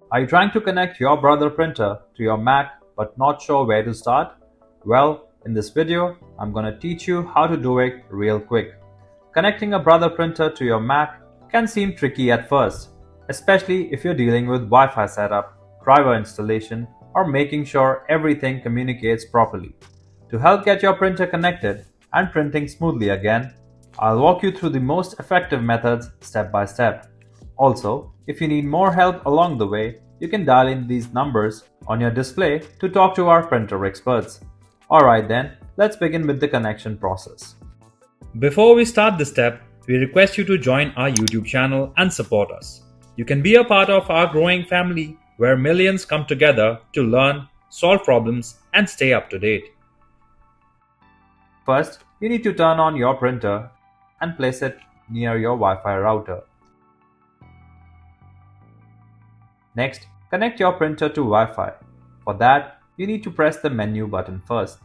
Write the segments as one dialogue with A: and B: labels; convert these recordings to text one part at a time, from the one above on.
A: Are you trying to connect your Brother printer to your Mac but not sure where to start? Well, in this video, I'm going to teach you how to do it real quick. Connecting a Brother printer to your Mac can seem tricky at first, especially if you're dealing with Wi-Fi setup, driver installation, or making sure everything communicates properly. To help get your printer connected and printing smoothly again, I'll walk you through the most effective methods step by step. Also, if you need more help along the way, you can dial in these numbers on your display to talk to our printer experts. Alright then, let's begin with the connection process. Before we start this step, we request you to join our YouTube channel and support us. You can be a part of our growing family where millions come together to learn, solve problems, and stay up to date. First, you need to turn on your printer and place it near your Wi-Fi router. Next, connect your printer to Wi-Fi. For that, you need to press the menu button first.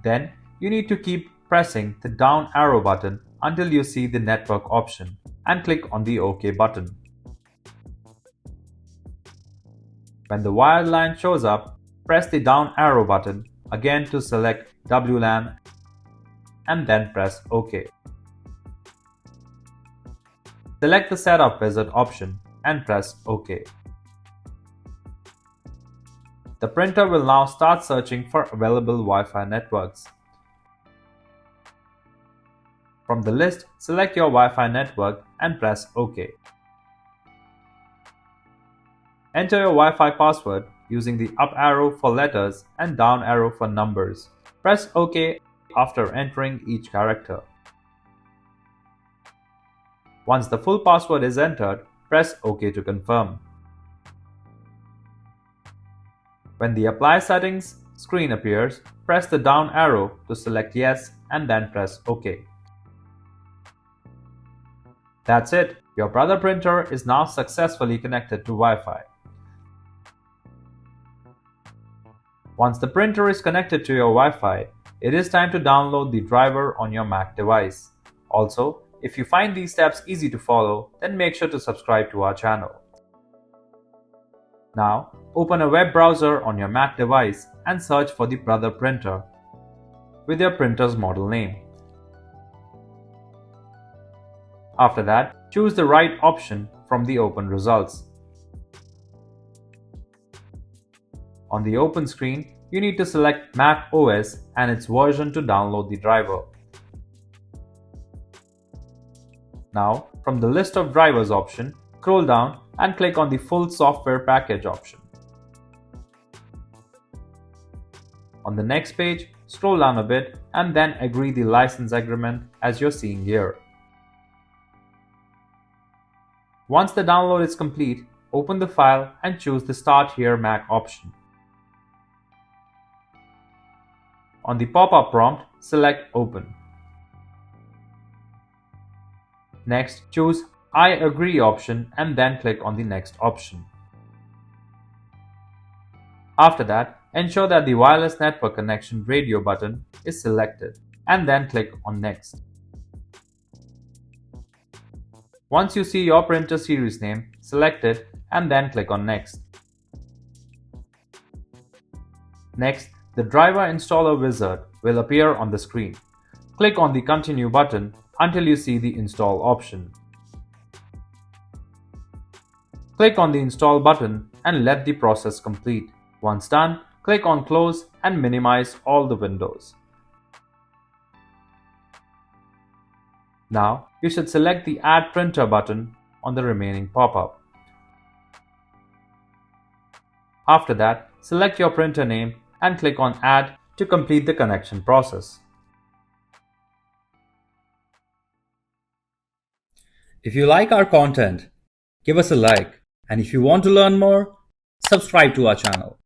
A: Then, you need to keep pressing the down arrow button until you see the network option and click on the OK button. When the wired line shows up, press the down arrow button again to select WLAN and then press OK. Select the Setup Wizard option and press OK. The printer will now start searching for available Wi-Fi networks. From the list, select your Wi-Fi network and press OK. Enter your Wi-Fi password using the up arrow for letters and down arrow for numbers. Press OK after entering each character. Once the full password is entered, press OK to confirm. When the Apply Settings screen appears, press the down arrow to select Yes and then press OK. That's it! Your Brother printer is now successfully connected to Wi-Fi. Once the printer is connected to your Wi-Fi, it is time to download the driver on your Mac device. Also, if you find these steps easy to follow, then make sure to subscribe to our channel. Now, open a web browser on your Mac device and search for the Brother printer with your printer's model name. After that, choose the right option from the open results. On the open screen, you need to select Mac OS and its version to download the driver. Now, from the list of drivers option, scroll down and click on the full software package option. On the next page, scroll down a bit and then agree the license agreement as you're seeing here. Once the download is complete, open the file and choose the Start Here Mac option. On the pop-up prompt, select Open. Next, choose I agree option and then click on the next option. After that, ensure that the wireless network connection radio button is selected and then click on Next. Once you see your printer series name, select it and then click on Next. Next, the driver installer wizard will appear on the screen. Click on the Continue button until you see the Install option. Click on the Install button and let the process complete. Once done, click on Close and minimize all the windows. Now, you should select the Add Printer button on the remaining pop-up. After that, select your printer name and click on Add to complete the connection process. If you like our content, give us a like, and if you want to learn more, subscribe to our channel.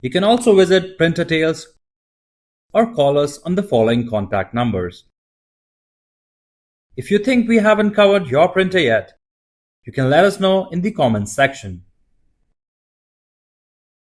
A: You can also visit Printer Tales or call us on the following contact numbers. If you think we haven't covered your printer yet, you can let us know in the comments section.